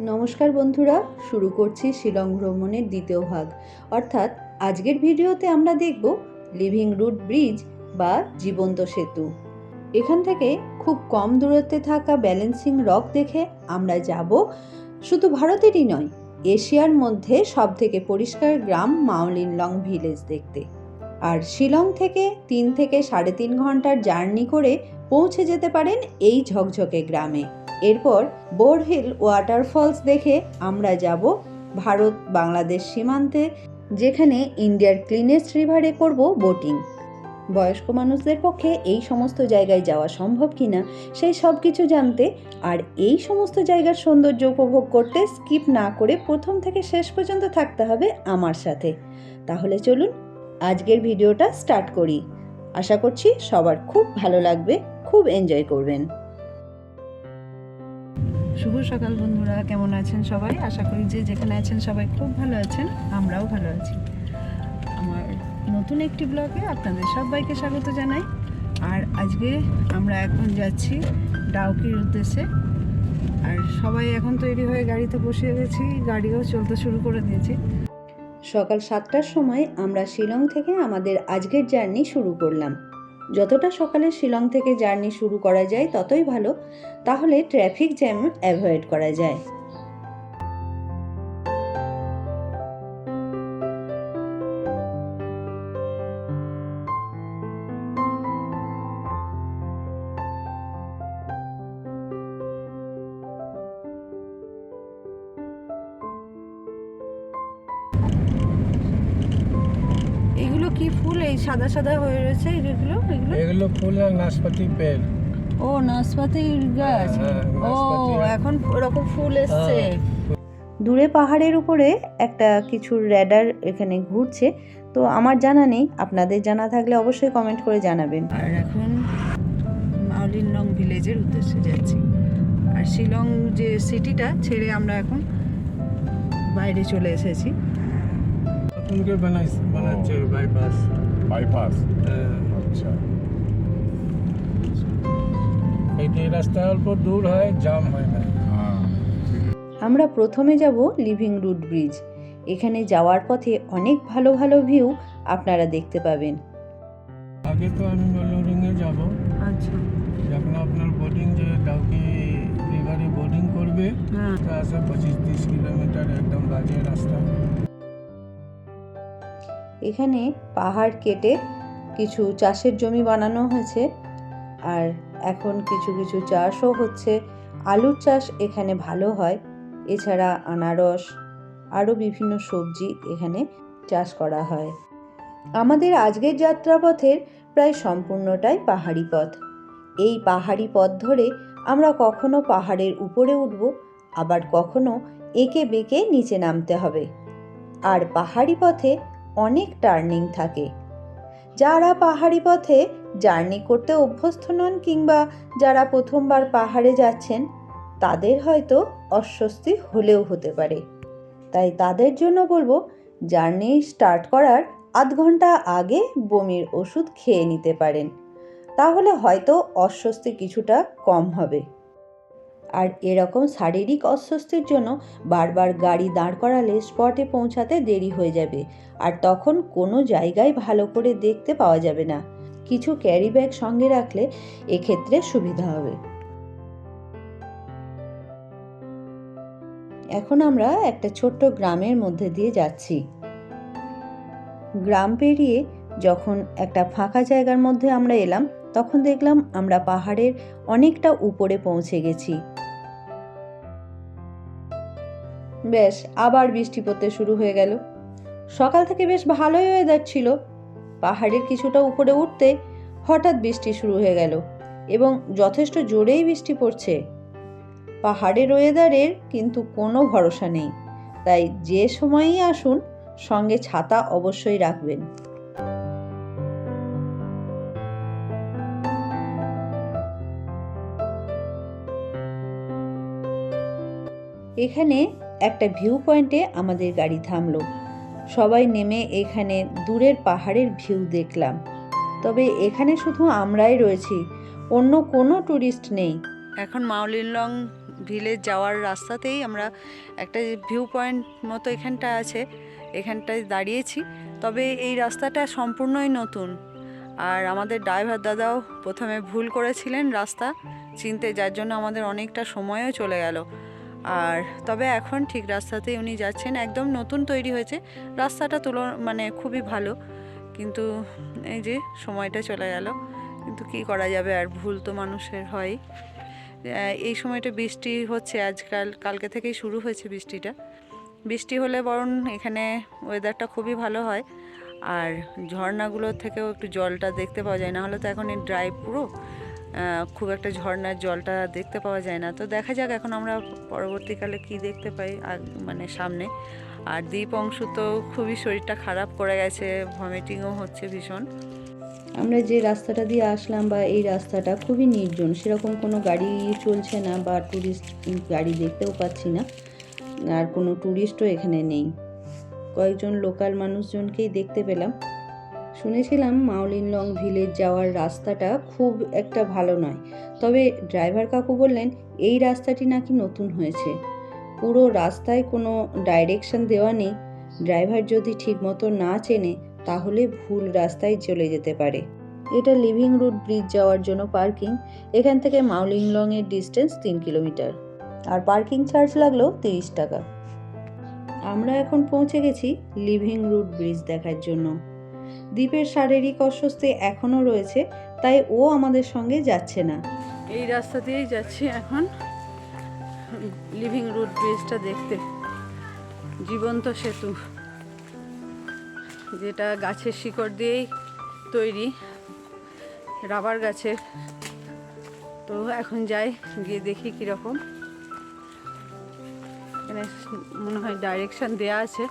নমস্কার বন্ধুরা, শুরু করছি শিলং ভ্রমণের দ্বিতীয় ভাগ। অর্থাৎ আজকের ভিডিওতে আমরা দেখব লিভিং রুট ব্রিজ বা জীবন্ত সেতু। এখান থেকে খুব কম দূরত্বে থাকা ব্যালেন্সিং রক দেখে আমরা যাব শুধু ভারতেরই নয়, এশিয়ার মধ্যে সবথেকে পরিষ্কার গ্রাম মাওলিনলং ভিলেজ দেখতে। আর শিলং থেকে 3 থেকে 3.5 ঘন্টার জার্নি করে পৌঁছে যেতে পারেন এই ঝকঝকে গ্রামে। এরপর বোরহিল ওয়াটারফলস দেখে আমরা যাব ভারত বাংলাদেশ সীমান্তে, যেখানে ইন্ডিয়ার ক্লিনেস্ট রিভারে করব বোটিং। বয়স্ক মানুষদের পক্ষে এই সমস্ত জায়গায় যাওয়া সম্ভব কিনা সেই সব কিছু জানতে আর এই সমস্ত জায়গার সৌন্দর্য উপভোগ করতে স্কিপ না করে প্রথম থেকে শেষ পর্যন্ত থাকতে হবে আমার সাথে। তাহলে চলুন আজকের ভিডিওটা স্টার্ট করি। আশা করছি সবার খুব ভালো লাগবে, খুব এনজয় করবেন। শুভ সকাল বন্ধুরা, কেমন আছেন সবাই? আশা করি যে যেখানে আছেন সবাই খুব ভালো আছেন, আমরাও ভালো আছি। আমার নতুন একটি ব্লগে আপনাদের সবাইকে স্বাগত জানাই। আর আজকে আমরা এখন যাচ্ছি ডাউকির উদ্দেশ্যে। আর সবাই এখন তৈরি হয়ে গাড়িতে বসে গেছি, গাড়িও চলতে শুরু করে দিয়েছি। সকাল 7টার সময় আমরা শিলং থেকে আমাদের আজকের জার্নি শুরু করলাম। যতটা সকালে শিলং থেকে জার্নি শুরু করা যায় ততই ভালো, তাহলে ট্রাফিক জ্যাম অ্যাভয়েড করা যায়। এগুলো কি ফুল? এই সাদা সাদা হয়ে রয়েছে এগুলো এগুলো ফুল আর নাশপাতি পেড়। ও, নাশপাতির গাছ। ও, এখন এরকম ফুল এসছে। দূরে পাহাড়ের উপরে একটা কিছু র্যাডার এখানে ঘুরছে, তো আমার জানা নেই, আপনাদের জানা থাকলে অবশ্যই কমেন্ট করে জানাবেন। আর এখন মাওলিনলং ভিলেজের উদ্দেশ্যে যাচ্ছি। আর শিলং যে সিটিটা ছেড়ে আমরা এখন বাইরে চলে এসেছি। उनके बनाচ্ছে বাইপাস আচ্ছা। এই রাস্তা অল্প দূর হয়, জাম হয় না। আমরা প্রথমে যাব লিভিং রুট ব্রিজ। এখানে যাওয়ার পথে অনেক ভালো ভালো ভিউ আপনারা দেখতে পাবেন। আগে তো আমি মেলোরিংয়ে যাব। আচ্ছা, যখন আপনার বোটিং যে ডাউকি রিভারে বোটিং করবে, তা আছে 25-30 কিলোমিটার একদম বাজে রাস্তা। এখানে পাহাড় কেটে কিছু চাষের জমি বানানো হয়েছে, আর এখন কিছু কিছু চাষও হচ্ছে। আলুর চাষ এখানে ভালো হয়, এছাড়া আনারস, আরও বিভিন্ন সবজি এখানে চাষ করা হয়। আমাদের আজকের যাত্রাপথের প্রায় সম্পূর্ণটাই পাহাড়ি পথ। এই পাহাড়ি পথ ধরে আমরা কখনো পাহাড়ের উপরে উঠব, আবার কখনো এঁকে বেঁকে নিচে নামতে হবে। আর পাহাড়ি পথে অনেক টার্নিং থাকে। যারা পাহাড়ি পথে জার্নি করতে অভ্যস্ত নন কিংবা যারা প্রথমবার পাহাড়ে যাচ্ছেন, তাদের হয়তো অস্বস্তি হলেও হতে পারে। তাই তাদের জন্য বলবো, জার্নি স্টার্ট করার আধ ঘন্টা আগে বমির ওষুধ খেয়ে নিতে পারেন, তাহলে হয়তো অস্বস্তি কিছুটা কম হবে। আর এরকম শারীরিক অস্বস্তির জন্য বারবার গাড়ি দাঁড় করালে স্পটে পৌঁছাতে দেরি হয়ে যাবে, আর তখন কোনো জায়গায় ভালো করে দেখতে পাওয়া যাবে না। কিছু ক্যারি ব্যাগ সঙ্গে রাখলে এক্ষেত্রে সুবিধা হবে। এখন আমরা একটা ছোট্ট গ্রামের মধ্যে দিয়ে যাচ্ছি। গ্রাম পেরিয়ে যখন একটা ফাঁকা জায়গার মধ্যে আমরা এলাম, তখন দেখলাম আমরা পাহাড়ের অনেকটা উপরে পৌঁছে গেছি। বেশ, আবার বৃষ্টি পড়তে শুরু হয়ে গেল। সকাল থেকে বেশ ভালোই ওয়েদার ছিল, পাহাড়ের কিছুটা উপরে উঠতে হঠাৎ বৃষ্টি শুরু হয়ে গেল, এবং যথেষ্ট জোরেই বৃষ্টি পড়ছে। পাহাড়ের ওয়েদারের কিন্তু কোনো ভরসা নেই, তাই যে সময়ই আসুন সঙ্গে ছাতা অবশ্যই রাখবেন। এখানে একটা ভিউ পয়েন্টে আমাদের গাড়ি থামলো। সবাই নেমে এখানে দূরের পাহাড়ের ভিউ দেখলাম। তবে এখানে শুধু আমরাই রয়েছি, অন্য কোনো ট্যুরিস্ট নেই। এখন মাওলিনলং ভিলেজ যাওয়ার রাস্তাতেই আমরা একটা ভিউ পয়েন্ট মতো এখানটা আছে, এখানটায় দাঁড়িয়েছি। তবে এই রাস্তাটা সম্পূর্ণই নতুন, আর আমাদের ড্রাইভার দাদাও প্রথমে ভুল করেছিলেন রাস্তা চিনতে, যার জন্য আমাদের অনেকটা সময়ও চলে গেল। আর তবে এখন ঠিক রাস্তাতেই উনি যাচ্ছেন, একদম নতুন তৈরি হয়েছে রাস্তাটা, মানে খুবই ভালো, কিন্তু এই যে সময়টা চলে গেল। কিন্তু কি করা যাবে, আর ভুল তো মানুষের হয়। এই সময়টা বৃষ্টি হচ্ছে কালকে থেকেই শুরু হয়েছে বৃষ্টিটা। বৃষ্টি হলে বরং এখানে ওয়েদারটা খুবই ভালো হয়, আর ঝর্ণাগুলোর থেকেও একটু জলটা দেখতে পাওয়া যায়, না হলে তো এখন এই ড্রাই পুরো, খুব একটা ঝর্ণার জলটা দেখতে পাওয়া যায় না। তো দেখা যাক এখন আমরা পরবর্তীকালে কি দেখতে পাই মানে সামনে। আর দ্বীপ অংশু তো খুবই শরীরটা খারাপ করে গেছে, ভমিটিংও হচ্ছে ভীষণ। আমরা যে রাস্তাটা দিয়ে আসলাম বা এই রাস্তাটা খুবই নির্জন, সেরকম কোনো গাড়ি চলছে না বা ট্যুরিস্ট গাড়ি দেখতেও পাচ্ছি না, আর কোনো ট্যুরিস্টও এখানে নেই। কয়েকজন লোকাল মানুষজনকেই দেখতে পেলাম। শুনেছিলাম মাওলিনলং ভিলেজ যাওয়ার রাস্তাটা খুব একটা ভালো নয়, তবে ড্রাইভার কাকু বললেন এই রাস্তাটি নাকি নতুন হয়েছে, পুরো রাস্তায় কোনো ডাইরেকশন দেওয়া নেই, ড্রাইভার যদি ঠিকমতো না চেনে তাহলে ভুল রাস্তায় চলে যেতে পারে। এটা লিভিং রুট ব্রিজ যাওয়ার জন্য পার্কিং, এখান থেকে মাওলিনলং এর ডিস্টেন্স 3 কিলোমিটার, আর পার্কিং চার্জ লাগলো 30 টাকা। আমরা এখন পৌঁছে গেছি লিভিং রুট ব্রিজ দেখার জন্য। দ্বীপের শারীরিক অস্বস্তি এখনও রয়েছে, তাই ও আমাদের সঙ্গে যাচ্ছে না। এই রাস্তা দিয়েই যাচ্ছি এখন লিভিং রুট ব্রিজটা দেখতে। জীবন্ত সেতু, যেটা গাছের শিকড় দিয়েই তৈরি, রাবার গাছের। তো এখন যাই, গিয়ে দেখি কীরকম। এখানে মনে হয় ডাইরেকশন দেয়া আছে,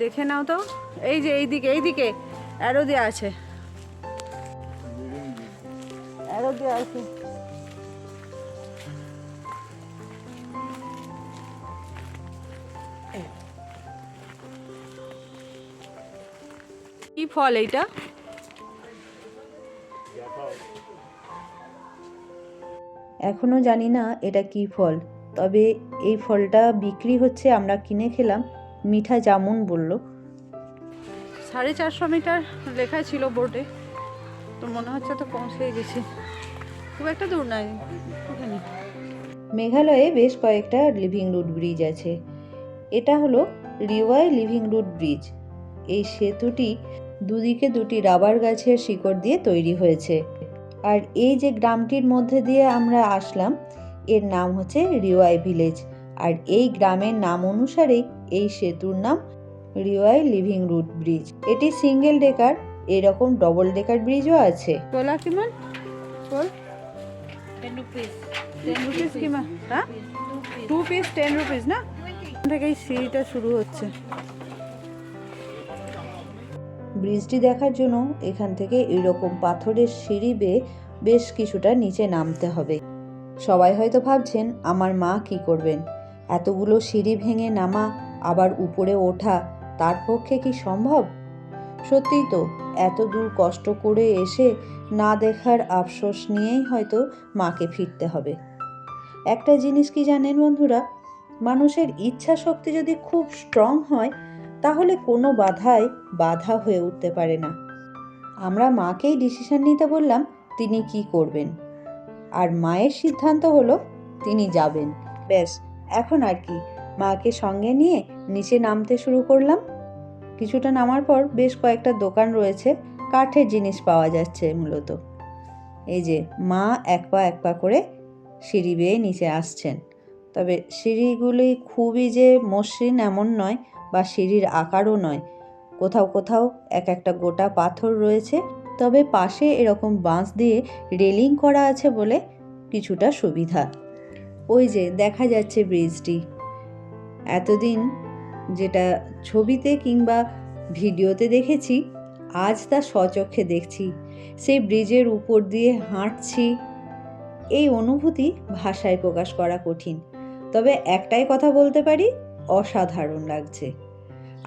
দেখে নাও তো। এই যে এইদিকে অ্যারো দেওয়া আছে, অ্যারো দেওয়া আছে। কি ফল এইটা? এখনো জানি না এটা কি ফল, তবে এই ফলটা বিক্রি হচ্ছে, আমরা কিনে খেলাম। মিঠা জামুন বলল। 450 মিটার লেখা ছিল বোর্ডে, তো মনে হচ্ছে তো পৌঁছে গেছি, খুব একটা দূর নাই। মেঘালয়ে বেশ কয়েকটা লিভিং রুট ব্রিজ আছে, এটা হলো রিওয়াই লিভিং রুট ব্রিজ। এই সেতুটি দুদিকে দুটি রাবার গাছের শিকড় দিয়ে তৈরি হয়েছে। আর এই যে গ্রামটির মধ্যে দিয়ে আমরা আসলাম, এর নাম হচ্ছে রিওয়াই ভিলেজ, আর এই গ্রামের নাম অনুসারেই এই সেতুর নাম রিওয়াই লিভিং রুট ব্রিজ। এটি সিঙ্গেল ডেকার, এরকম ডবল ডেকার ব্রিজও আছে। তোলা কিমান? 10 রুপিস কিমান? হ্যাঁ, 2 পিস 10 রুপিস না? এখান থেকেই সিঁড়িটা শুরু হচ্ছে। ব্রিজটি দেখার জন্য এখান থেকে এরকম পাথরের সিঁড়ি বেয়ে বেশ কিছুটা নিচে নামতে হবে। সবাই হয়তো ভাবছেন আমার মা কি করবেন, এতগুলো সিঁড়ি ভেঙে নামা আবার উপরে ওঠা তার পক্ষে কি সম্ভব? সত্যিই তো, এত দূর কষ্ট করে এসে না দেখার আফসোস নিয়েই হয়তো মাকে ফিরতে হবে। একটা জিনিস কি জানেন বন্ধুরা, মানুষের ইচ্ছা শক্তি যদি খুব স্ট্রং হয় তাহলে কোনো বাধাই বাধা হয়ে উঠতে পারে না। আমরা মাকেই ডিসিশন নিতে বললাম তিনি কি করবেন, আর মায়ের সিদ্ধান্ত হলো তিনি যাবেন। ব্যাস, এখন আর কি, মাকে সঙ্গে নিয়ে নিচে নামতে শুরু করলাম। কিছুটা নামার পর বেশ কয়েকটা দোকান রয়েছে, কাঠের জিনিস পাওয়া যাচ্ছে মূলত। এই যে মা এক পা করে সিঁড়ি বেয়ে নিচে আসছেন, তবে সিঁড়িগুলি খুবই যে মসৃণ এমন নয়, বা সিঁড়ির আকারও নয়, কোথাও কোথাও এক একটা গোটা পাথর রয়েছে, তবে পাশে এরকম বাঁশ দিয়ে রেলিং করা আছে বলে কিছুটা সুবিধা। ওই যে দেখা যাচ্ছে ব্রিজটি, এতদিন যেটা ছবিতে কিংবা ভিডিওতে দেখেছি, আজ তা স্বচক্ষে দেখছি। সেই ব্রিজের উপর দিয়ে হাঁটছি, এই অনুভূতি ভাষায় প্রকাশ করা কঠিন। তবে একটাই কথা বলতে পারি, অসাধারণ লাগছে।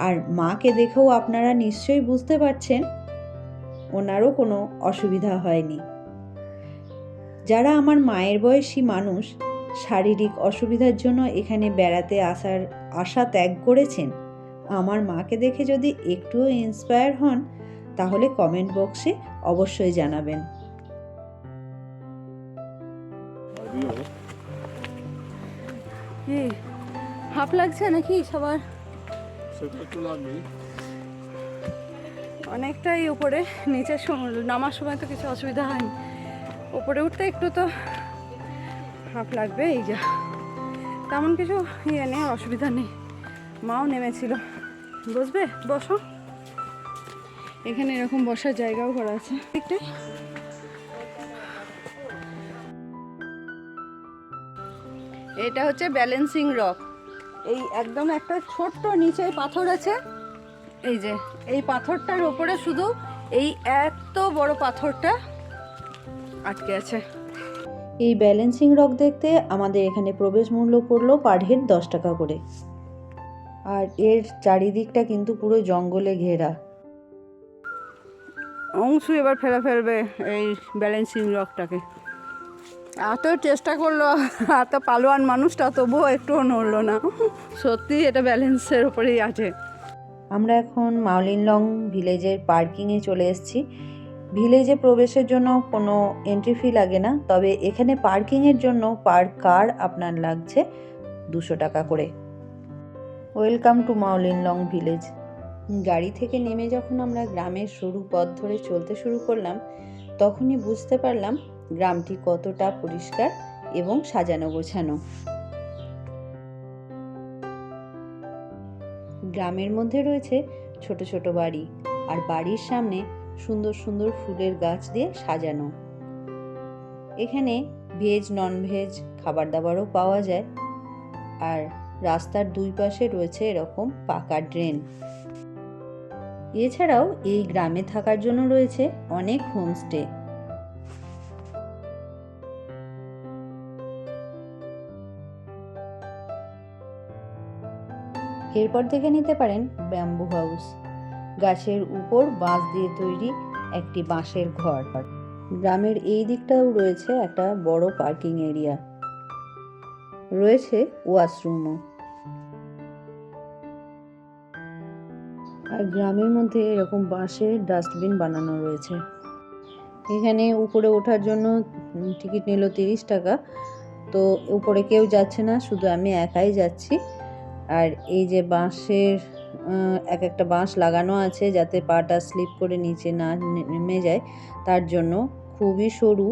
আর মাকে দেখেও আপনারা নিশ্চয়ই বুঝতে পারছেন ওনারও কোনো অসুবিধা হয়নি। যারা আমার মায়ের বয়সী মানুষ শারীরিক অসুবিধার জন্য এখানে বেড়াতে আশা ত্যাগ করেছেন, আমার মাকে দেখে যদি একটুও ইন্সপায়ার হন তাহলে কমেন্ট বক্সে অবশ্যই জানাবেন। হাফ লাগছে নাকি সবার? অনেকটাই উপরে, নিচে নামার সময় তো কিছু অসুবিধা হয়নি, উপরে উঠতে একটু তো হাফ লাগবে। এই যা, তেমন কিছু নেই, অসুবিধা নেই। মাও নেমেছিল। বসবে? বসো। এখানে এরকম বসার জায়গাও করা আছে একটাই। এটা হচ্ছে ব্যালেন্সিং রক। এই একদম একটা ছোট্ট নিচে পাথর আছে, এই যে এই পাথরটার উপরে শুধু এই এত বড় পাথরটা আটকে আছে। এই ব্যালেন্সিং রক দেখতে আমাদের এখানে প্রবেশ মূল্য পড়লো পার হেড 10 টাকা করে। আর এর চারিদিকটা কিন্তু পুরো জঙ্গলে ঘেরা। অংশু এবার ফেলবে এই ব্যালেন্সিং রকটাকে। এত চেষ্টা করলো, এত পালোয়ান মানুষটা, তবুও একটুও নড়লো না। সত্যি এটা ব্যালেন্সের উপরেই আছে। আমরা এখন মাওলিনলং ভিলেজের পার্কিংয়ে চলে এসেছি। ভিলেজে প্রবেশের জন্য কোনো এন্ট্রি ফি লাগে না, তবে এখানে পার্কিংয়ের জন্য পার কার আপনার লাগছে 200 টাকা করে। Welcome to Mawlynnong village. গাড়ি থেকে নেমে যখন আমরা গ্রামের সরু পথ ধরে চলতে শুরু করলাম, তখনই বুঝতে পারলাম গ্রামটি কতটা পরিষ্কার এবং সাজানো গোছানো। গ্রামের মধ্যে রয়েছে ছোট ছোট বাড়ি, আর বাড়ির সামনে সুন্দর সুন্দর ফুলের গাছ দিয়ে সাজানো। এখানে ভেজ নন ভেজ খাবার দাবারও পাওয়া যায়। আর রাস্তার দুই পাশে রয়েছে এরকম পাকা ড্রেন। এছাড়াও এই গ্রামে থাকার জন্য রয়েছে অনেক হোমস্টে। এরপর দেখে নিতে পারেন ব্যাম্বু হাউস, গাছের উপর বাঁশ দিয়ে তৈরি একটি বাঁশের ঘর। গ্রামের এই দিকটাও রয়েছে একটা বড় পার্কিং এরিয়া, রয়েছে ওয়াশরুমও। আর গ্রামের মধ্যে এরকম বাঁশের ডাস্টবিন বানানো রয়েছে। এখানে উপরে ওঠার জন্য টিকিট নিল 30 টাকা। তো উপরে কেউ যাচ্ছে না, শুধু আমি একাই যাচ্ছি। আর এই যে বাঁশের এক একটা বাঁশ লাগানো আছে যাতে পাটা স্লিপ করে নিচে না নেমে যায়, তার জন্য খুবই সরু।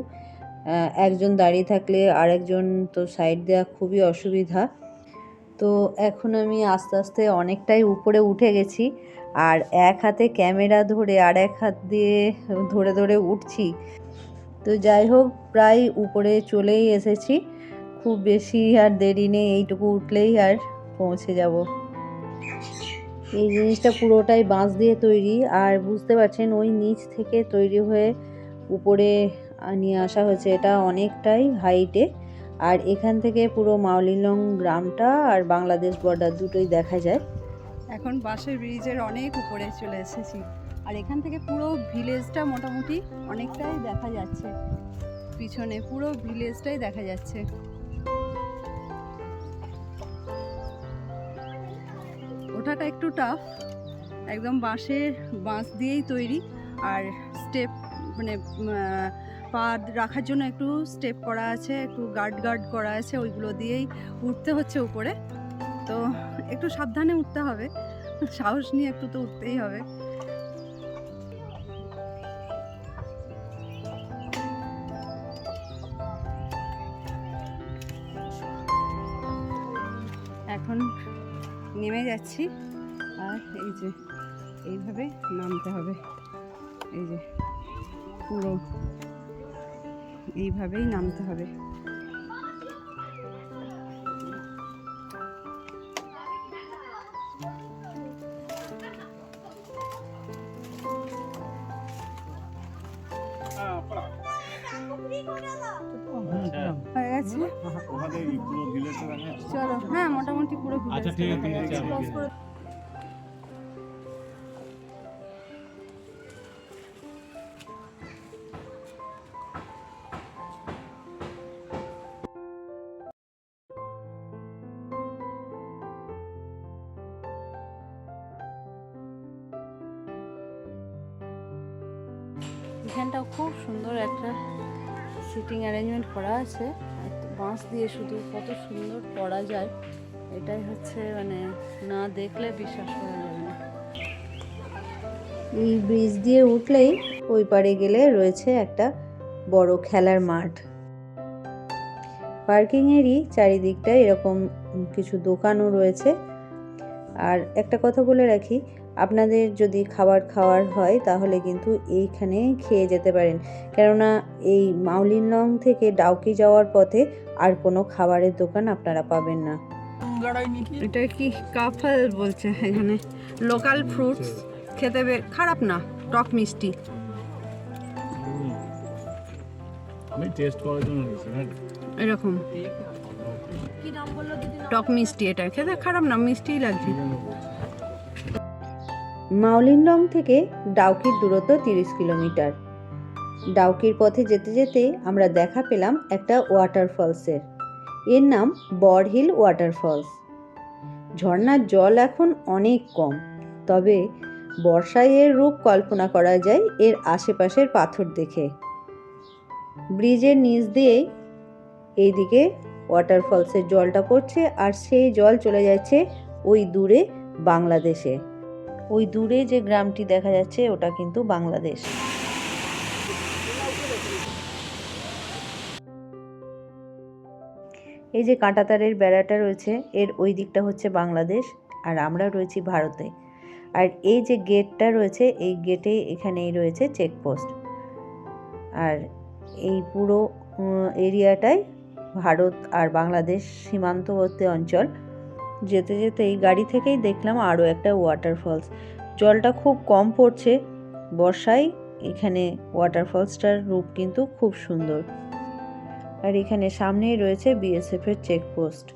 একজন দাঁড়িয়ে থাকলে আরেকজন তো সাইড দেওয়া খুবই অসুবিধা। তো এখন আমি আস্তে আস্তে অনেকটাই উপরে উঠে গেছি, আর এক হাতে ক্যামেরা ধরে আর এক হাত দিয়ে ধরে ধরে উঠছি। তো যাই হোক, প্রায় উপরে চলেই এসেছি। খুব বেশি আর দেরি নেই, এইটুকু উঠলেই আর পৌঁছে যাব। এই জিনিসটা পুরোটাই বাঁশ দিয়ে তৈরি, আর বুঝতে পারছেন ওই নিচ থেকে তৈরি হয়ে উপরে নিয়ে আসা হয়েছে। এটা অনেকটাই হাইটে, আর এখান থেকে পুরো মাওলিনলং গ্রামটা আর বাংলাদেশ বর্ডার দুটোই দেখা যায়। এখন বাঁশের ব্রিজের অনেক উপরে চলে এসেছি, আর এখান থেকে পুরো ভিলেজটা মোটামুটি অনেকটাই দেখা যাচ্ছে। পিছনে পুরো ভিলেজটাই দেখা যাচ্ছে। ওঠাটা একটু টাফ, একদম বাঁশ দিয়েই তৈরি, আর স্টেপ মানে পা রাখার জন্য একটু স্টেপ করা আছে, একটু গার্ড করা আছে, ওইগুলো দিয়েই উঠতে হচ্ছে উপরে। তো একটু সাবধানে উঠতে হবে, সাহস নিয়ে একটু তো উঠতেই হবে। এখন নেমে যাচ্ছি, আর এই যে এইভাবে নামতে হবে। এই যে পুরো এইভাবেই নামতে হবে। হয়ে গেছে, চলো। হ্যাঁ, মোটামুটি পুরো এইখানটাও খুব সুন্দর একটা সিটিং অ্যারেঞ্জমেন্ট করা আছে, বাঁশ দিয়ে শুধু কত সুন্দর করা যায়, এটাই হচ্ছে মানে না দেখলে বিশ্বাস করা যাবে না। এই ব্রিজ দিয়ে উঠলেই ওই পারে গেলে রয়েছে একটা বড় খেলার মাঠ। পার্কিংয়েরই চারিদিকটা এরকম কিছু দোকানও রয়েছে। আর একটা কথা বলে রাখি, আপনাদের যদি খাবার খাওয়ার হয় তাহলে কিন্তু এইখানে খেয়ে যেতে পারেন, কেননা এই মাউলিনলং থেকে ডাউকি যাওয়ার পথে আর কোনো খাবারের দোকান আপনারা পাবেন না। এটা কি কাফল বলছে, এখানে লোকাল ফ্রুটস খেতে খারাপ না, টক মিষ্টি। আমি টেস্ট করার জন্য নিয়েছি না। এরকম টক মিষ্টি, এটা খেতে খারাপ না, মিষ্টিই লাগছে। মাউলিনলং থেকে ডাউকির দূরত্ব 30 কিলোমিটার। ডাউকির পথে যেতে যেতে আমরা দেখা পেলাম একটা ওয়াটারফলসের। এর নাম বড় হিল ওয়াটারফলস। ঝর্ণার জল এখন অনেক কম, তবে বর্ষায় এর রূপ কল্পনা করা যায় এর আশেপাশের পাথর দেখে। ব্রিজের নিচ দিয়েই এইদিকে ওয়াটারফলসের জলটা পড়ছে, আর সেই জল চলে যাচ্ছে ওই দূরে বাংলাদেশে। ওই দূরে যে গ্রামটি দেখা যাচ্ছে ওটা কিন্তু বাংলাদেশ। এই যে কাঁটাতারের বেড়াটা রয়েছে এর ওই দিকটা হচ্ছে বাংলাদেশ, আর আমরা রয়েছি ভারতে। আর এই যে গেটটা রয়েছে এই গেটে এখানেই রয়েছে চেকপোস্ট। আর এই পুরো এরিয়াটাই ভারত আর বাংলাদেশ সীমান্তবর্তী অঞ্চল। যেতে যেতে এই গাড়ি থেকেই দেখলাম আরও একটা ওয়াটারফলস। জলটা খুব কম পড়ছে বর্ষায়, এখানে ওয়াটারফলসটার রূপ কিন্তু খুব সুন্দর। আর এখানে সামনেই রয়েছে বিএসএফ এর চেকপোস্ট।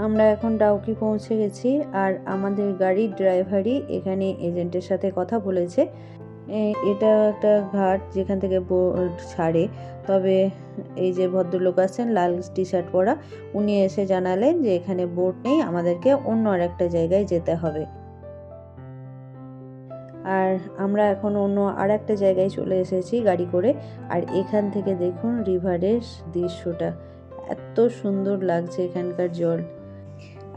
আমরা এখন ডাউকি পৌঁছে গেছি, আর আমাদের গাড়ির ড্রাইভারই এখানে এজেন্টের সাথে কথা বলেছে। এটা একটা ঘাট যেখান থেকে বোট ছাড়ে, তবে এই যে ভদ্রলোক আছেন লাল টি শার্ট পরা, উনি এসে জানালেন যে এখানে বোট নেই, আমাদেরকে অন্য আর একটা জায়গায় যেতে হবে। আর আমরা এখন অন্য আর একটা জায়গায় চলে এসেছি গাড়ি করে। আর এখান থেকে দেখুন রিভারের দৃশ্যটা, এত সুন্দর লাগছে এখানকার জল।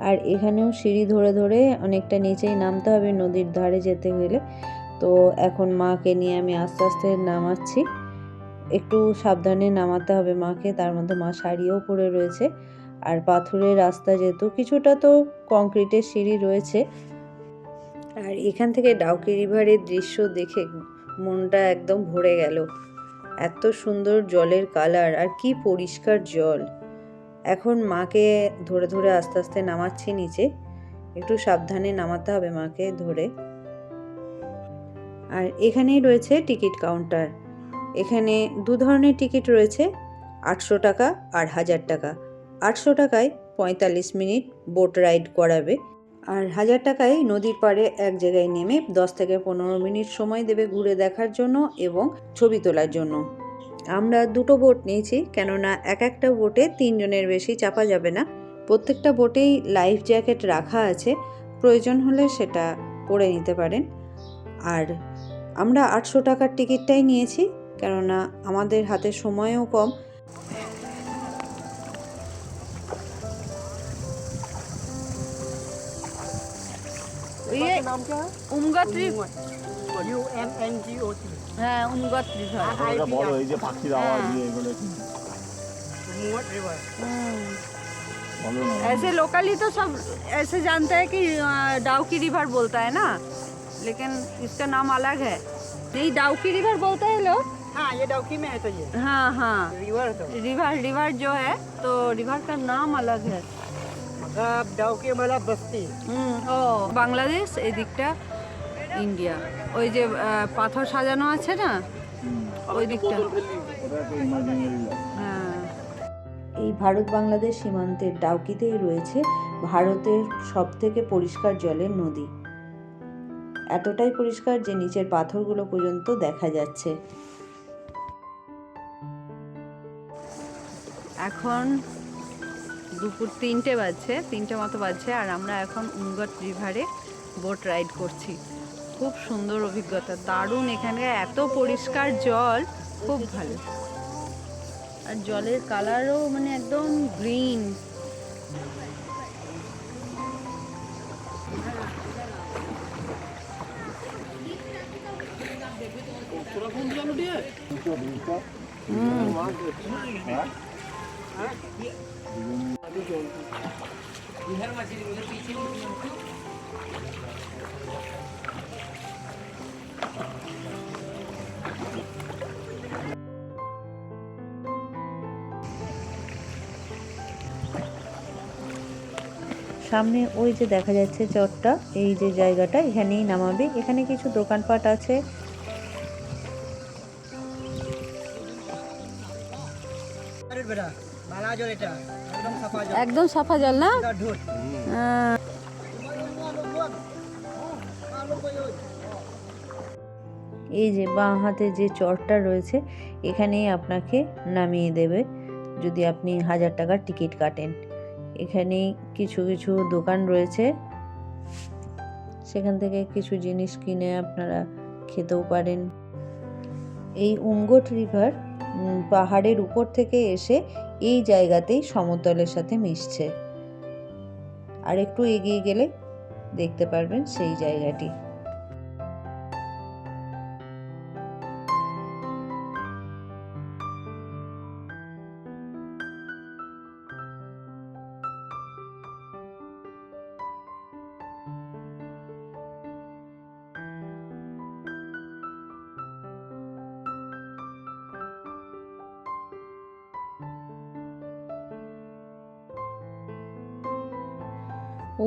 আর এখানেও সিঁড়ি ধরে ধরে অনেকটা নিচেই নামতে হবে নদীর ধারে যেতে গেলে। তো এখন মাকে নিয়ে আমি আস্তে আস্তে নামাচ্ছি, একটু সাবধানে নামাতে হবে মাকে, তার মধ্যে মা শাড়িও পরে রয়েছে। আর পাথরের রাস্তা, যেহেতু কিছুটা তো কংক্রিটের সিঁড়ি রয়েছে। আর এখান থেকে ডাউকি রিভারের দৃশ্য দেখে মনটা একদম ভরে গেল, এত সুন্দর জলের কালার, আর কি পরিষ্কার জল। এখন মাকে ধরে ধরে আস্তে আস্তে নামাচ্ছি নিচে, একটু সাবধানে নামাতে হবে মাকে ধরে। আর এখানেই রয়েছে টিকিট কাউন্টার। এখানে দু ধরনের টিকিট রয়েছে, 800 টাকা আর 1000 টাকা। 800 টাকায় 45 মিনিট বোট রাইড করাবে, আর 1000 টাকায় নদীর পাড়ে এক জায়গায় নেমে 10 থেকে 15 মিনিট সময় দেবে ঘুরে দেখার জন্য এবং ছবি তোলার জন্য। আমরা দুটো বোট নিয়েছি, কেননা এক একটা বোটে 3 জনের বেশি চাপা যাবে না। প্রত্যেকটা বোটেই লাইফ জ্যাকেট রাখা আছে, প্রয়োজন হলে সেটা পরে নিতে পারেন। আর আমরা 800 টাকার টিকিটটাই নিয়েছি, কেননা আমাদের হাতে সময়ও কম। नाम क्या है? উমগত UMNGOT। হ্যাঁ উমগত রিভার। এটা বড় এই যে পাখির আওয়াজ দিয়ে এগুলো কি उमगत रिवर। বলো না। ऐसे लोकली तो सब ऐसे जानते हैं कि डाउकी रिवर बोलता है ना, लेकिन इसका नाम अलग है। नहीं डाउकी रिवर बोलते हैं लोग। हाँ ये डाउकी में है तो ये हाँ हाँ रिवर तो रिवर जो है तो रिवर का नाम अलग है। मतलब डाउकी वाला बस्ती। ও বাংলাদেশ, এই দিকটা ইন্ডিয়া। ওই যে পাথর সাজানো আছে না ওই দিকটা। ওটা তো ইমাজিনারি হ্যাঁ এই ভারত বাংলাদেশ সীমান্তের ডাউকিতেই রয়েছে ভারতের সবথেকে পরিষ্কার জলের নদী। এতটাই পরিষ্কার যে নিচের পাথরগুলো পর্যন্ত দেখা যাচ্ছে। এখন দুপুর 3টে বাজছে, 3টে মতো বাজছে, আর আমরা এখন উমগট রিভারে বোট রাইড করছি। খুব সুন্দর অভিজ্ঞতা, দারুণ। এখানে এত পরিষ্কার জল, খুব ভালো। আর জলের কালারও মানে একদম গ্রিন। সামনে ওই যে দেখা যাচ্ছে চরটা, এই যে জায়গাটা, এখানেই নামাবে। এখানে কিছু দোকানপাট আছে। একদম সাফা জল না? এই যে বাঁ হাতে যে চরটা রয়েছে, এখানেই আপনাকে নামিয়ে দেবে যদি আপনি 1000 টাকার টিকিট কাটেন। এখানে কিছু কিছু দোকান রয়েছে, সেখান থেকে কিছু জিনিস কিনে আপনারা খেতেও পারেন। এই উমগট রিভার পাহাড়ের উপর থেকে এসে এই জায়গাতেই সমতলের সাথে মিশছে। আর একটু এগিয়ে গেলে দেখতে পারবেন সেই জায়গাটি।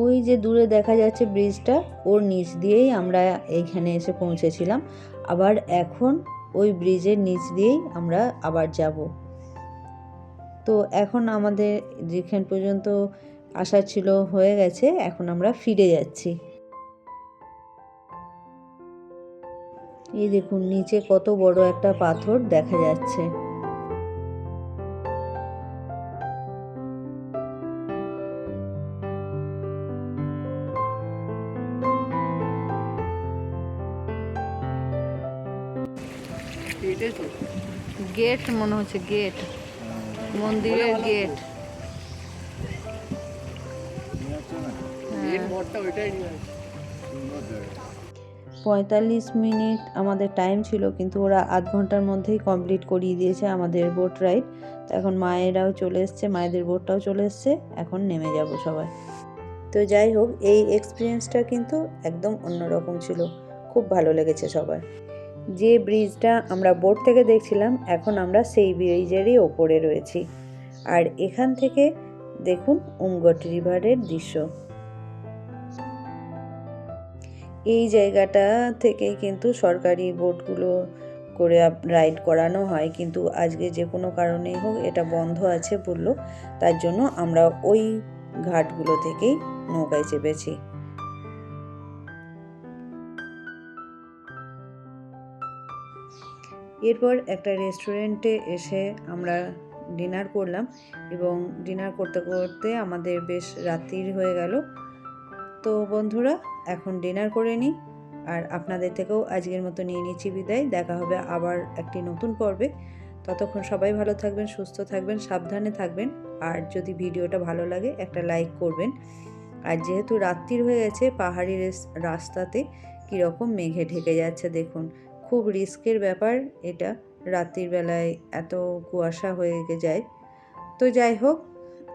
ওই যে দূরে দেখা যাচ্ছে ব্রিজটা, ওর নিচ দিয়েই আমরা এইখানে এসে পৌঁছেছিলাম। আবার এখন ওই ব্রিজের নিচ দিয়েই আমরা আবার যাব। তো এখন আমাদের যেখান পর্যন্ত আসা ছিল হয়ে গেছে, এখন আমরা ফিরে যাচ্ছি। এই দেখুন নিচে কত বড় একটা পাথর দেখা যাচ্ছে। গেট মনে হচ্ছে, গেট, মন্দিরের গেট। 45 মিনিট আমাদের টাইম ছিল, কিন্তু ওরা আধ ঘন্টার মধ্যেই কমপ্লিট করিয়ে দিয়েছে আমাদের বোট রাইড। তো এখন মায়েরাও চলে এসছে, মায়েদের বোটটাও চলে এসছে, এখন নেমে যাব সবাই। তো যাই হোক, এই এক্সপিরিয়েন্সটা কিন্তু একদম অন্যরকম ছিল, খুব ভালো লেগেছে সবার। যে ব্রিজটা আমরা বোট থেকে দেখছিলাম, এখন আমরা সেই ব্রিজেরই ওপরে রয়েছি। আর এখান থেকে দেখুন উমগট রিভারের দৃশ্য। এই জায়গাটা থেকেই কিন্তু সরকারি বোটগুলো করে রাইড করানো হয়, কিন্তু আজকে যে কোনো কারণেই হোক এটা বন্ধ আছে বললো, তার জন্য আমরা ওই ঘাটগুলো থেকেই নৌকায় চেপেছি। এরপর একটা রেস্টুরেন্টে এসে আমরা ডিনার করলাম, এবং ডিনার করতে করতে আমাদের বেশ রাত্রির হয়ে গেল। তো বন্ধুরা, এখন ডিনার করে নিই, আর আপনাদের থেকেও আজকের মতো নিয়ে নিচ্ছি বিদায়। দেখা হবে আবার একটি নতুন পর্বে। ততক্ষণ সবাই ভালো থাকবেন, সুস্থ থাকবেন, সাবধানে থাকবেন। আর যদি ভিডিওটা ভালো লাগে একটা লাইক করবেন। আর যেহেতু রাত্রির হয়ে গেছে, পাহাড়ি রাস্তাতে কীরকম মেঘে ঢেকে যাচ্ছে দেখুন, খুব রিস্কের ব্যাপার এটা, রাত্রির বেলায় এত কুয়াশা হয়ে যায়। তো যাই হোক,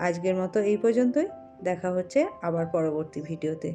আজকের মতো এই পর্যন্তই। দেখা হচ্ছে আবার পরবর্তী ভিডিওতে।